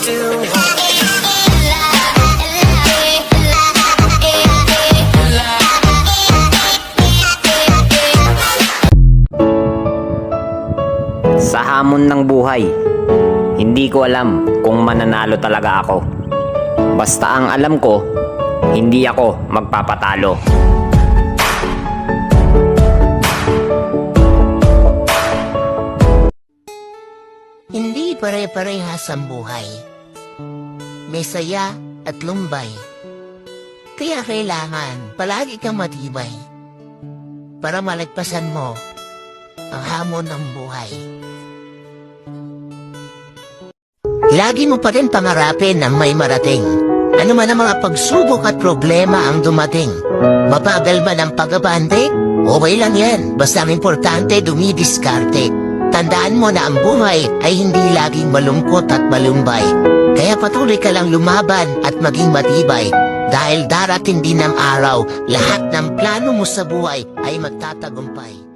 still want. Sa hamon ng buhay, hindi ko alam kung mananalo talaga ako. Basta ang alam ko, hindi ako magpapatalo. Hindi pare-parehas ang buhay. May saya at lumbay. Kaya kailangan palagi kang matibay para malagpasan mo ang hamon ng buhay. Lagi mo pa rin pangarapin ang may marating. Ano man ang mga pagsubok at problema ang dumating. Mabagal man ang pag-abante? Okay lang yan. Basta ang importante dumidiskarte. Tandaan mo na ang buhay ay hindi laging malungkot at malumbay. Kaya patuloy ka lang lumaban at maging matibay. Dahil darating din ang araw, lahat ng plano mo sa buhay ay magtatagumpay.